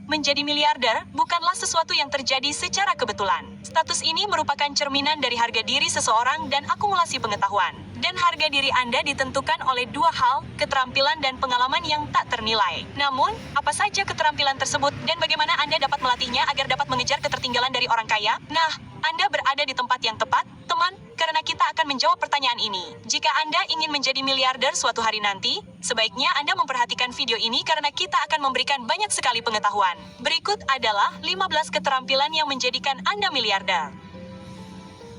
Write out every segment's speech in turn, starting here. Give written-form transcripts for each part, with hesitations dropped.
Menjadi miliarder bukanlah sesuatu yang terjadi secara kebetulan. Status ini merupakan cerminan dari harga diri seseorang dan akumulasi pengetahuan. Dan harga diri Anda ditentukan oleh dua hal, keterampilan dan pengalaman yang tak ternilai. Namun, apa saja keterampilan tersebut dan bagaimana Anda dapat melatihnya agar dapat mengejar ketertinggalan dari orang kaya? Nah, Anda berada di tempat yang tepat, teman, karena kita akan menjawab pertanyaan ini. Jika Anda ingin menjadi miliarder suatu hari nanti, sebaiknya Anda memperhatikan video ini karena kita akan memberikan banyak sekali pengetahuan. Berikut adalah 15 keterampilan yang menjadikan Anda miliarder.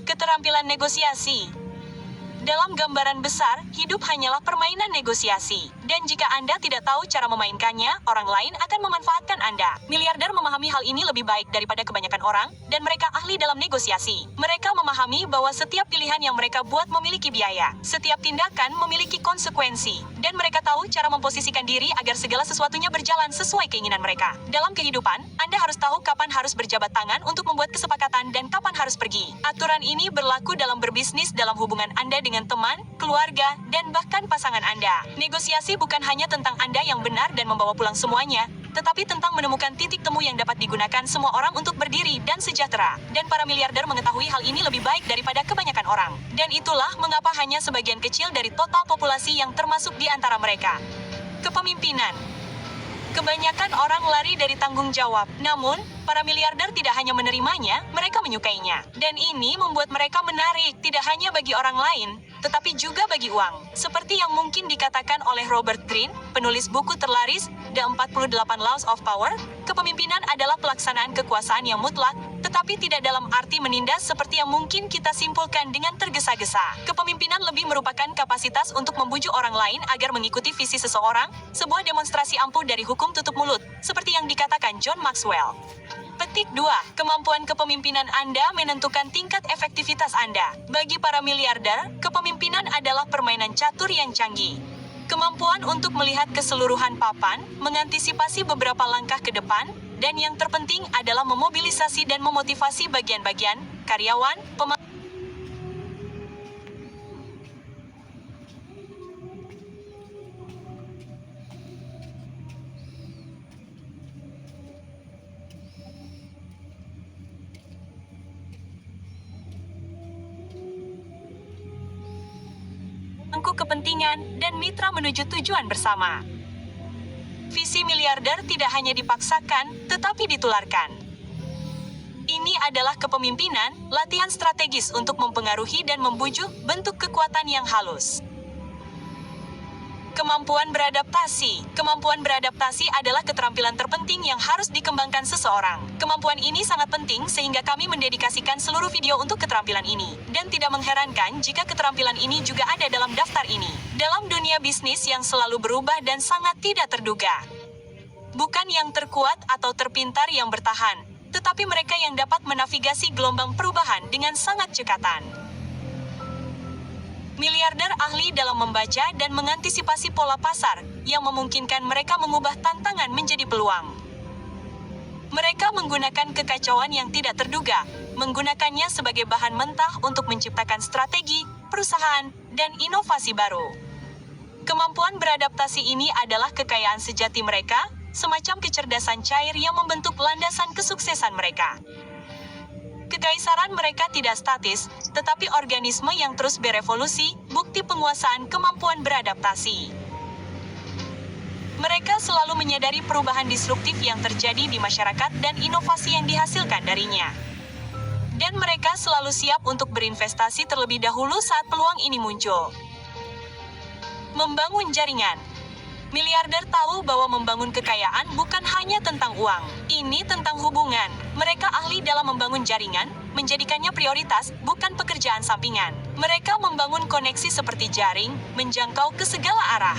Keterampilan negosiasi. Dalam gambaran besar, hidup hanyalah permainan negosiasi. Dan jika Anda tidak tahu cara memainkannya, orang lain akan memanfaatkan Anda. Miliarder memahami hal ini lebih baik daripada kebanyakan orang, dan mereka ahli dalam negosiasi. Mereka memahami bahwa setiap pilihan yang mereka buat memiliki biaya. Setiap tindakan memiliki konsekuensi. Dan mereka tahu cara memposisikan diri agar segala sesuatunya berjalan sesuai keinginan mereka. Dalam kehidupan, Anda harus tahu kapan harus berjabat tangan untuk membuat kesepakatan dan kapan harus pergi. Aturan ini berlaku dalam berbisnis, dalam hubungan Anda dengan teman, keluarga, dan bahkan pasangan Anda. Negosiasi bukan hanya tentang Anda yang benar dan membawa pulang semuanya, tetapi tentang menemukan titik temu yang dapat digunakan semua orang untuk berdiri dan sejahtera. Dan para miliarder mengetahui hal ini lebih baik daripada kebanyakan orang. Dan itulah mengapa hanya sebagian kecil dari total populasi yang termasuk di antara mereka. Kepemimpinan. Kebanyakan orang lari dari tanggung jawab. Namun, para miliarder tidak hanya menerimanya, mereka menyukainya. Dan ini membuat mereka menarik, tidak hanya bagi orang lain, tetapi juga bagi uang. Seperti yang mungkin dikatakan oleh Robert Greene, penulis buku terlaris, The 48 Laws of Power, kepemimpinan adalah pelaksanaan kekuasaan yang mutlak, tetapi tidak dalam arti menindas seperti yang mungkin kita simpulkan dengan tergesa-gesa. Kepemimpinan lebih merupakan kapasitas untuk membujuk orang lain agar mengikuti visi seseorang, sebuah demonstrasi ampuh dari hukum tutup mulut, seperti yang dikatakan John Maxwell. Petik 2. Kemampuan kepemimpinan Anda menentukan tingkat efektivitas Anda. Bagi para miliarder, kepemimpinan adalah permainan catur yang canggih. Kemampuan untuk melihat keseluruhan papan, mengantisipasi beberapa langkah ke depan, dan yang terpenting adalah memobilisasi dan memotivasi bagian-bagian, karyawan, pemain. Kepentingan, dan mitra menuju tujuan bersama. Visi miliarder tidak hanya dipaksakan, tetapi ditularkan. Ini adalah kepemimpinan, latihan strategis untuk mempengaruhi dan membujuk bentuk kekuatan yang halus. Kemampuan beradaptasi. Kemampuan beradaptasi adalah keterampilan terpenting yang harus dikembangkan seseorang. Kemampuan ini sangat penting sehingga kami mendedikasikan seluruh video untuk keterampilan ini. Dan tidak mengherankan jika keterampilan ini juga ada dalam daftar ini. Dalam dunia bisnis yang selalu berubah dan sangat tidak terduga. Bukan yang terkuat atau terpintar yang bertahan, tetapi mereka yang dapat menavigasi gelombang perubahan dengan sangat cekatan. Miliarder ahli dalam membaca dan mengantisipasi pola pasar, yang memungkinkan mereka mengubah tantangan menjadi peluang. Mereka menggunakan kekacauan yang tidak terduga, menggunakannya sebagai bahan mentah untuk menciptakan strategi, perusahaan, dan inovasi baru. Kemampuan beradaptasi ini adalah kekayaan sejati mereka, semacam kecerdasan cair yang membentuk landasan kesuksesan mereka. Kekaisaran mereka tidak statis, tetapi organisme yang terus berevolusi, bukti penguasaan kemampuan beradaptasi. Mereka selalu menyadari perubahan disruptif yang terjadi di masyarakat dan inovasi yang dihasilkan darinya. Dan mereka selalu siap untuk berinvestasi terlebih dahulu saat peluang ini muncul. Membangun jaringan. Miliarder tahu bahwa membangun kekayaan bukan hanya tentang uang. Ini tentang hubungan. Mereka ahli dalam membangun jaringan, menjadikannya prioritas, bukan pekerjaan sampingan. Mereka membangun koneksi seperti jaring, menjangkau ke segala arah.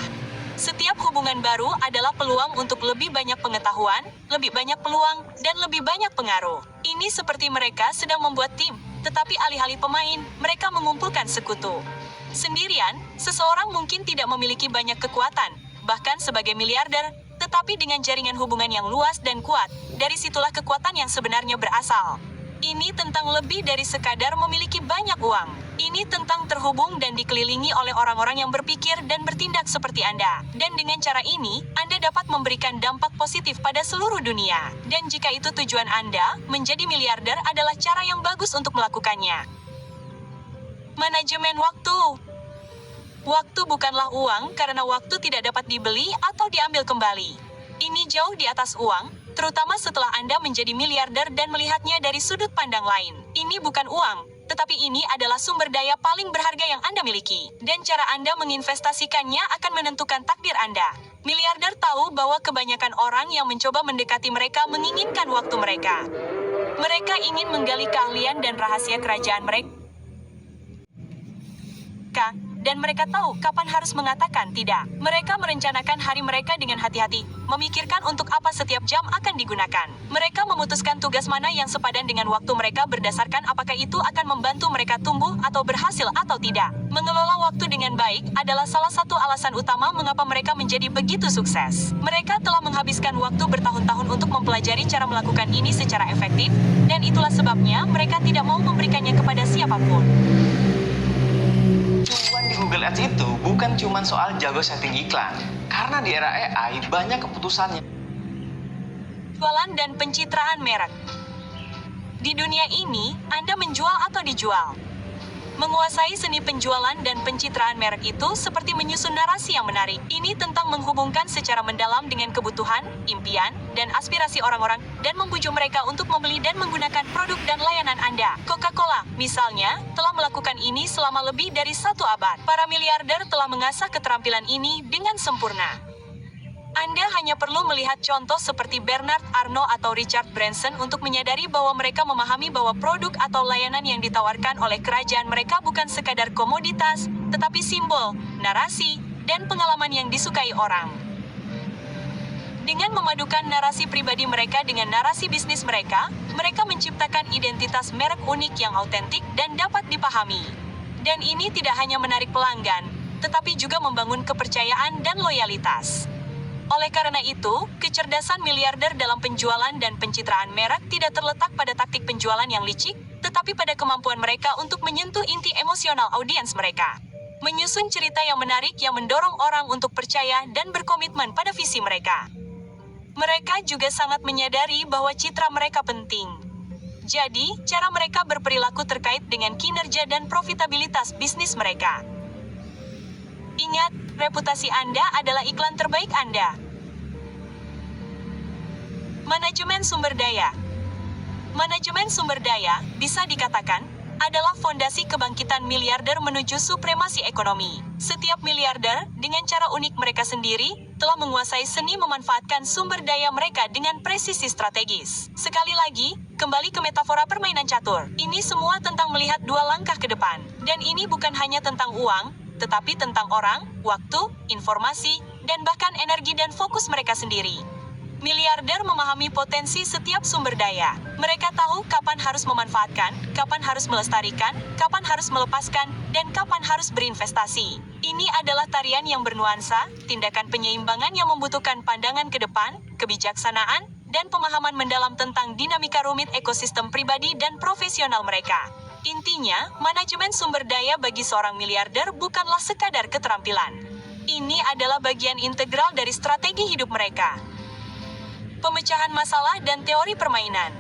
Setiap hubungan baru adalah peluang untuk lebih banyak pengetahuan, lebih banyak peluang, dan lebih banyak pengaruh. Ini seperti mereka sedang membuat tim, tetapi alih-alih pemain, mereka mengumpulkan sekutu. Sendirian, seseorang mungkin tidak memiliki banyak kekuatan, bahkan sebagai miliarder, tetapi dengan jaringan hubungan yang luas dan kuat, dari situlah kekuatan yang sebenarnya berasal. Ini tentang lebih dari sekadar memiliki banyak uang. Ini tentang terhubung dan dikelilingi oleh orang-orang yang berpikir dan bertindak seperti Anda. Dan dengan cara ini, Anda dapat memberikan dampak positif pada seluruh dunia. Dan jika itu tujuan Anda, menjadi miliarder adalah cara yang bagus untuk melakukannya. Manajemen waktu. Waktu bukanlah uang karena waktu tidak dapat dibeli atau diambil kembali. Ini jauh di atas uang, terutama setelah Anda menjadi miliarder dan melihatnya dari sudut pandang lain. Ini bukan uang, tetapi ini adalah sumber daya paling berharga yang Anda miliki. Dan cara Anda menginvestasikannya akan menentukan takdir Anda. Miliarder tahu bahwa kebanyakan orang yang mencoba mendekati mereka menginginkan waktu mereka. Mereka ingin menggali keahlian dan rahasia kerajaan mereka. Dan mereka tahu kapan harus mengatakan tidak. Mereka merencanakan hari mereka dengan hati-hati, memikirkan untuk apa setiap jam akan digunakan. Mereka memutuskan tugas mana yang sepadan dengan waktu mereka berdasarkan apakah itu akan membantu mereka tumbuh atau berhasil atau tidak. Mengelola waktu dengan baik adalah salah satu alasan utama mengapa mereka menjadi begitu sukses. Mereka telah menghabiskan waktu bertahun-tahun untuk mempelajari cara melakukan ini secara efektif, dan itulah sebabnya mereka tidak mau memberikannya kepada siapapun. Cuan di Google Ads itu bukan cuma soal jago setting iklan. Karena di era AI banyak keputusannya. Jualan dan pencitraan merek. Di dunia ini, Anda menjual atau dijual. Menguasai seni penjualan dan pencitraan merek itu seperti menyusun narasi yang menarik. Ini tentang menghubungkan secara mendalam dengan kebutuhan, impian, dan aspirasi orang-orang, dan membujuk mereka untuk membeli dan menggunakan produk dan layanan Anda. Coca-Cola, misalnya, telah melakukan ini selama lebih dari 1 abad. Para miliarder telah mengasah keterampilan ini dengan sempurna. Anda hanya perlu melihat contoh seperti Bernard Arnault atau Richard Branson untuk menyadari bahwa mereka memahami bahwa produk atau layanan yang ditawarkan oleh kerajaan mereka bukan sekadar komoditas, tetapi simbol, narasi, dan pengalaman yang disukai orang. Dengan memadukan narasi pribadi mereka dengan narasi bisnis mereka, mereka menciptakan identitas merek unik yang autentik dan dapat dipahami. Dan ini tidak hanya menarik pelanggan, tetapi juga membangun kepercayaan dan loyalitas. Oleh karena itu, kecerdasan miliarder dalam penjualan dan pencitraan merek tidak terletak pada taktik penjualan yang licik, tetapi pada kemampuan mereka untuk menyentuh inti emosional audiens mereka. Menyusun cerita yang menarik yang mendorong orang untuk percaya dan berkomitmen pada visi mereka. Mereka juga sangat menyadari bahwa citra mereka penting. Jadi, cara mereka berperilaku terkait dengan kinerja dan profitabilitas bisnis mereka. Ingat, reputasi Anda adalah iklan terbaik Anda. Manajemen sumber daya. Manajemen sumber daya, bisa dikatakan, adalah fondasi kebangkitan miliarder menuju supremasi ekonomi. Setiap miliarder, dengan cara unik mereka sendiri, telah menguasai seni memanfaatkan sumber daya mereka dengan presisi strategis. Sekali lagi, kembali ke metafora permainan catur. Ini semua tentang melihat 2 langkah ke depan. Dan ini bukan hanya tentang uang, tetapi tentang orang, waktu, informasi, dan bahkan energi dan fokus mereka sendiri. Miliarder memahami potensi setiap sumber daya. Mereka tahu kapan harus memanfaatkan, kapan harus melestarikan, kapan harus melepaskan, dan kapan harus berinvestasi. Ini adalah tarian yang bernuansa, tindakan penyeimbangan yang membutuhkan pandangan ke depan, kebijaksanaan, dan pemahaman mendalam tentang dinamika rumit ekosistem pribadi dan profesional mereka. Intinya, manajemen sumber daya bagi seorang miliarder bukanlah sekadar keterampilan. Ini adalah bagian integral dari strategi hidup mereka. Pemecahan masalah dan teori permainan.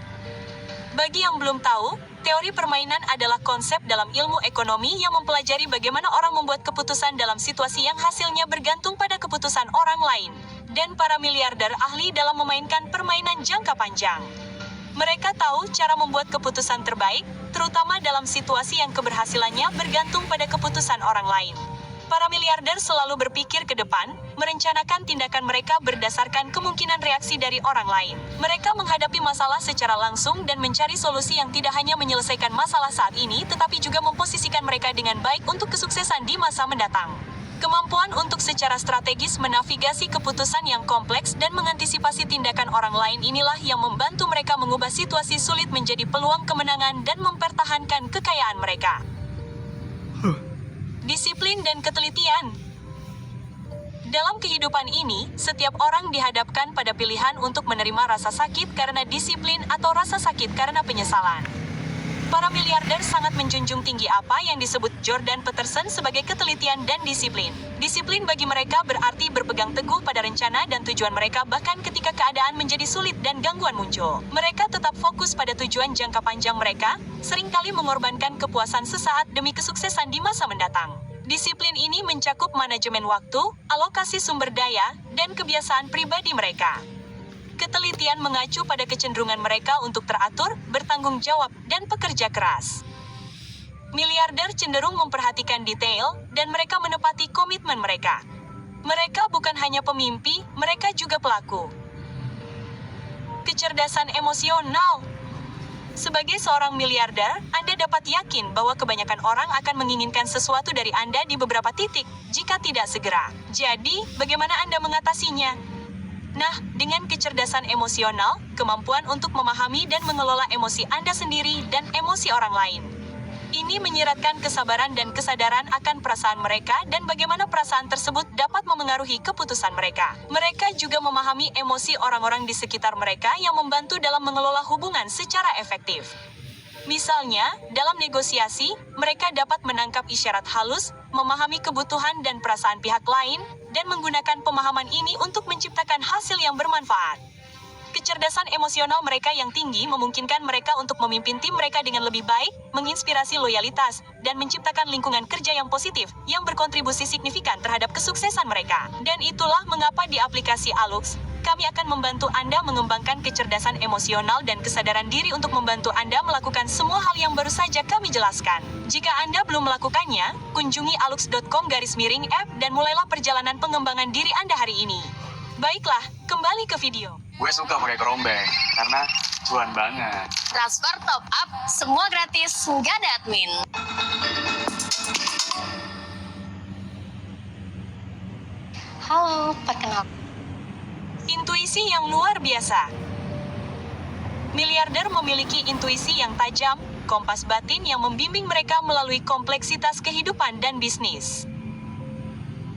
Bagi yang belum tahu, teori permainan adalah konsep dalam ilmu ekonomi yang mempelajari bagaimana orang membuat keputusan dalam situasi yang hasilnya bergantung pada keputusan orang lain. Dan para miliarder ahli dalam memainkan permainan jangka panjang. Mereka tahu cara membuat keputusan terbaik, terutama dalam situasi yang keberhasilannya bergantung pada keputusan orang lain. Para miliarder selalu berpikir ke depan, merencanakan tindakan mereka berdasarkan kemungkinan reaksi dari orang lain. Mereka menghadapi masalah secara langsung dan mencari solusi yang tidak hanya menyelesaikan masalah saat ini, tetapi juga memposisikan mereka dengan baik untuk kesuksesan di masa mendatang. Kemampuan untuk secara strategis menavigasi keputusan yang kompleks dan mengantisipasi tindakan orang lain inilah yang membantu mereka mengubah situasi sulit menjadi peluang kemenangan dan mempertahankan kekayaan mereka. Disiplin dan ketelitian. Dalam kehidupan ini, setiap orang dihadapkan pada pilihan untuk menerima rasa sakit karena disiplin atau rasa sakit karena penyesalan. Para miliarder sangat menjunjung tinggi apa yang disebut Jordan Peterson sebagai ketelitian dan disiplin. Disiplin bagi mereka berarti berpegang teguh pada rencana dan tujuan mereka bahkan ketika keadaan menjadi sulit dan gangguan muncul. Mereka tetap fokus pada tujuan jangka panjang mereka, seringkali mengorbankan kepuasan sesaat demi kesuksesan di masa mendatang. Disiplin ini mencakup manajemen waktu, alokasi sumber daya, dan kebiasaan pribadi mereka. Ketelitian mengacu pada kecenderungan mereka untuk teratur, bertanggung jawab, dan pekerja keras. Miliarder cenderung memperhatikan detail, dan mereka menepati komitmen mereka. Mereka bukan hanya pemimpi, mereka juga pelaku. Kecerdasan emosional. Sebagai seorang miliarder, Anda dapat yakin bahwa kebanyakan orang akan menginginkan sesuatu dari Anda di beberapa titik, jika tidak segera. Jadi, bagaimana Anda mengatasinya? Nah, dengan kecerdasan emosional, kemampuan untuk memahami dan mengelola emosi Anda sendiri dan emosi orang lain. Ini menyiratkan kesabaran dan kesadaran akan perasaan mereka dan bagaimana perasaan tersebut dapat memengaruhi keputusan mereka. Mereka juga memahami emosi orang-orang di sekitar mereka yang membantu dalam mengelola hubungan secara efektif. Misalnya, dalam negosiasi, mereka dapat menangkap isyarat halus, memahami kebutuhan dan perasaan pihak lain, dan menggunakan pemahaman ini untuk menciptakan hasil yang bermanfaat. Kecerdasan emosional mereka yang tinggi memungkinkan mereka untuk memimpin tim mereka dengan lebih baik, menginspirasi loyalitas, dan menciptakan lingkungan kerja yang positif, yang berkontribusi signifikan terhadap kesuksesan mereka. Dan itulah mengapa di aplikasi Alux, kami akan membantu Anda mengembangkan kecerdasan emosional dan kesadaran diri untuk membantu Anda melakukan semua hal yang baru saja kami jelaskan. Jika Anda belum melakukannya, kunjungi alux.com/app dan mulailah perjalanan pengembangan diri Anda hari ini. Baiklah, kembali ke video. Gue suka pakai kerombeng, karena cuan banget. Transfer top up, semua gratis, nggak ada admin. Halo, perkenalkan. Intuisi yang luar biasa. Miliarder memiliki intuisi yang tajam, kompas batin yang membimbing mereka melalui kompleksitas kehidupan dan bisnis.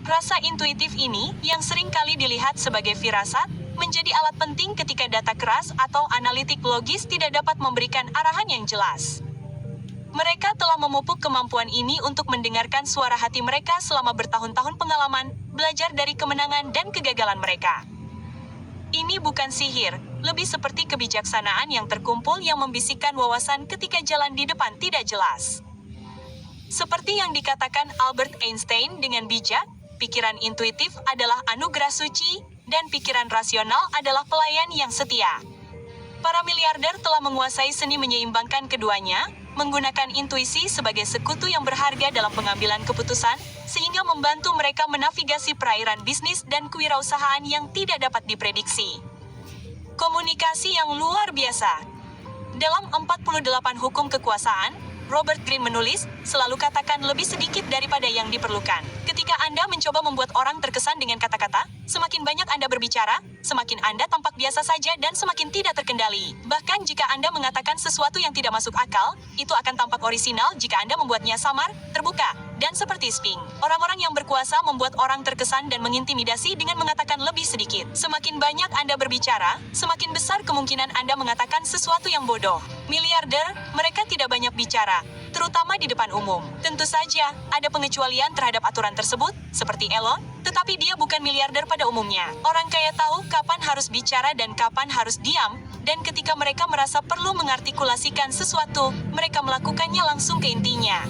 Rasa intuitif ini, yang sering kali dilihat sebagai firasat, menjadi alat penting ketika data keras atau analitik logis tidak dapat memberikan arahan yang jelas. Mereka telah memupuk kemampuan ini untuk mendengarkan suara hati mereka selama bertahun-tahun pengalaman, belajar dari kemenangan dan kegagalan mereka. Ini bukan sihir, lebih seperti kebijaksanaan yang terkumpul yang membisikkan wawasan ketika jalan di depan tidak jelas. Seperti yang dikatakan Albert Einstein dengan bijak, pikiran intuitif adalah anugerah suci, dan pikiran rasional adalah pelayan yang setia. Para miliarder telah menguasai seni menyeimbangkan keduanya, menggunakan intuisi sebagai sekutu yang berharga dalam pengambilan keputusan, sehingga membantu mereka menavigasi perairan bisnis dan kewirausahaan yang tidak dapat diprediksi. Komunikasi yang luar biasa. Dalam 48 hukum kekuasaan, Robert Greene menulis, selalu katakan lebih sedikit daripada yang diperlukan. Ketika Anda mencoba membuat orang terkesan dengan kata-kata, semakin banyak Anda berbicara, semakin Anda tampak biasa saja dan semakin tidak terkendali. Bahkan jika Anda mengatakan sesuatu yang tidak masuk akal, itu akan tampak orisinal jika Anda membuatnya samar, terbuka, dan seperti sping. Orang-orang yang berkuasa membuat orang terkesan dan mengintimidasi dengan mengatakan lebih sedikit. Semakin banyak Anda berbicara, semakin besar kemungkinan Anda mengatakan sesuatu yang bodoh. Miliarder, mereka tidak banyak bicara, terutama di depan umum. Tentu saja, ada pengecualian terhadap aturan tersebut, seperti Elon, tetapi dia bukan miliarder pada umumnya. Orang kaya tahu kapan harus bicara dan kapan harus diam, dan ketika mereka merasa perlu mengartikulasikan sesuatu, mereka melakukannya langsung ke intinya.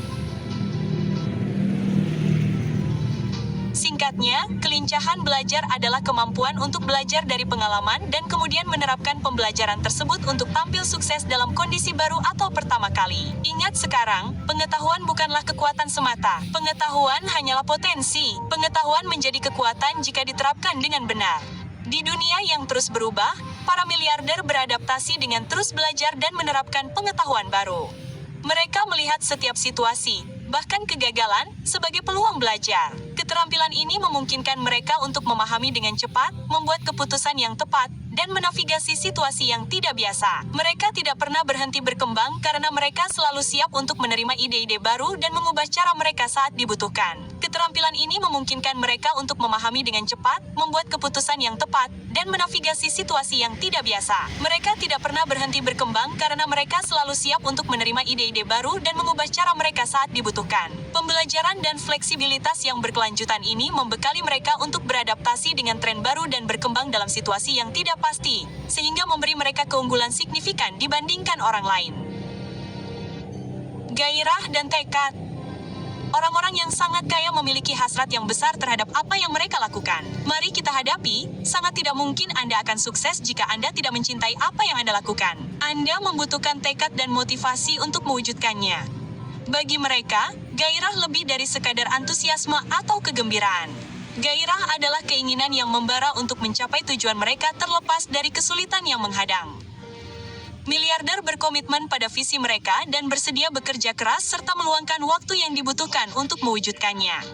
Singkatnya, kelincahan belajar adalah kemampuan untuk belajar dari pengalaman dan kemudian menerapkan pembelajaran tersebut untuk tampil sukses dalam kondisi baru atau pertama kali. Ingat sekarang, pengetahuan bukanlah kekuatan semata. Pengetahuan hanyalah potensi. Pengetahuan menjadi kekuatan jika diterapkan dengan benar. Di dunia yang terus berubah, para miliarder beradaptasi dengan terus belajar dan menerapkan pengetahuan baru. Mereka melihat setiap situasi, bahkan kegagalan, sebagai peluang belajar. Keterampilan ini memungkinkan mereka untuk memahami dengan cepat, membuat keputusan yang tepat, dan menavigasi situasi yang tidak biasa. Mereka tidak pernah berhenti berkembang karena mereka selalu siap untuk menerima ide-ide baru dan mengubah cara mereka saat dibutuhkan. Keterampilan ini memungkinkan mereka untuk memahami dengan cepat, membuat keputusan yang tepat, dan menavigasi situasi yang tidak biasa. Mereka tidak pernah berhenti berkembang karena mereka selalu siap untuk menerima ide-ide baru dan mengubah cara mereka saat dibutuhkan. Pembelajaran dan fleksibilitas yang berkelanjutan ini membekali mereka untuk beradaptasi dengan tren baru dan berkembang dalam situasi yang tidak pasti, sehingga memberi mereka keunggulan signifikan dibandingkan orang lain. Gairah dan tekad. Orang-orang yang sangat kaya memiliki hasrat yang besar terhadap apa yang mereka lakukan. Mari kita hadapi, sangat tidak mungkin Anda akan sukses jika Anda tidak mencintai apa yang Anda lakukan. Anda membutuhkan tekad dan motivasi untuk mewujudkannya. Bagi mereka, gairah lebih dari sekadar antusiasme atau kegembiraan. Gairah adalah keinginan yang membara untuk mencapai tujuan mereka terlepas dari kesulitan yang menghadang. Miliarder berkomitmen pada visi mereka dan bersedia bekerja keras serta meluangkan waktu yang dibutuhkan untuk mewujudkannya.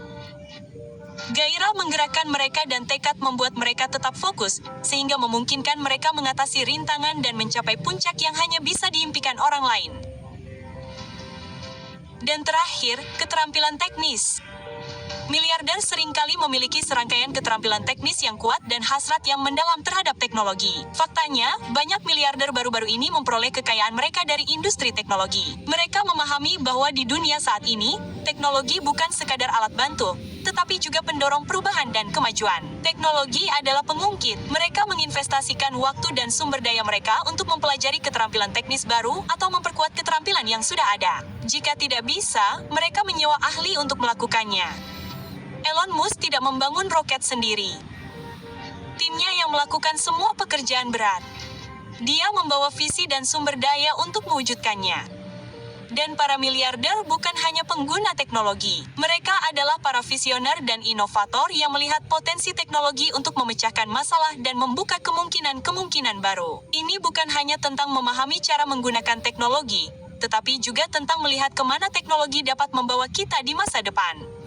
Gairah menggerakkan mereka dan tekad membuat mereka tetap fokus, sehingga memungkinkan mereka mengatasi rintangan dan mencapai puncak yang hanya bisa diimpikan orang lain. Dan terakhir, keterampilan teknis. Miliarder seringkali memiliki serangkaian keterampilan teknis yang kuat dan hasrat yang mendalam terhadap teknologi. Faktanya, banyak miliarder baru-baru ini memperoleh kekayaan mereka dari industri teknologi. Mereka memahami bahwa di dunia saat ini, teknologi bukan sekadar alat bantu, tetapi juga pendorong perubahan dan kemajuan. Teknologi adalah pengungkit. Mereka menginvestasikan waktu dan sumber daya mereka untuk mempelajari keterampilan teknis baru atau memperkuat keterampilan yang sudah ada. Jika tidak bisa, mereka menyewa ahli untuk melakukannya. Elon Musk tidak membangun roket sendiri. Timnya yang melakukan semua pekerjaan berat. Dia membawa visi dan sumber daya untuk mewujudkannya. Dan para miliarder bukan hanya pengguna teknologi. Mereka adalah para visioner dan inovator yang melihat potensi teknologi untuk memecahkan masalah dan membuka kemungkinan-kemungkinan baru. Ini bukan hanya tentang memahami cara menggunakan teknologi, tetapi juga tentang melihat kemana teknologi dapat membawa kita di masa depan.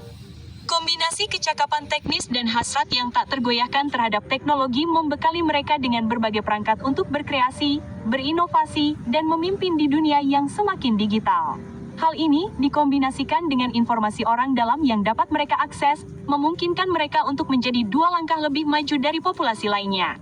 Kombinasi kecakapan teknis dan hasrat yang tak tergoyahkan terhadap teknologi membekali mereka dengan berbagai perangkat untuk berkreasi, berinovasi, dan memimpin di dunia yang semakin digital. Hal ini dikombinasikan dengan informasi orang dalam yang dapat mereka akses, memungkinkan mereka untuk menjadi 2 langkah lebih maju dari populasi lainnya.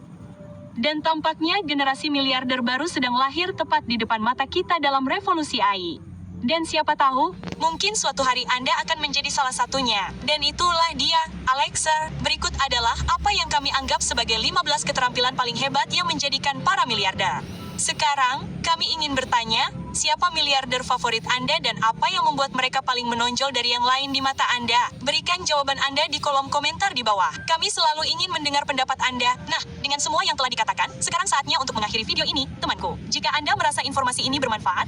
Dan tampaknya generasi miliarder baru sedang lahir tepat di depan mata kita dalam revolusi AI. Dan siapa tahu, mungkin suatu hari Anda akan menjadi salah satunya. Dan itulah dia, Alexa. Berikut adalah apa yang kami anggap sebagai 15 keterampilan paling hebat yang menjadikan para miliarder. Sekarang, kami ingin bertanya, siapa miliarder favorit Anda dan apa yang membuat mereka paling menonjol dari yang lain di mata Anda? Berikan jawaban Anda di kolom komentar di bawah. Kami selalu ingin mendengar pendapat Anda. Nah, dengan semua yang telah dikatakan, sekarang saatnya untuk mengakhiri video ini, temanku. Jika Anda merasa informasi ini bermanfaat,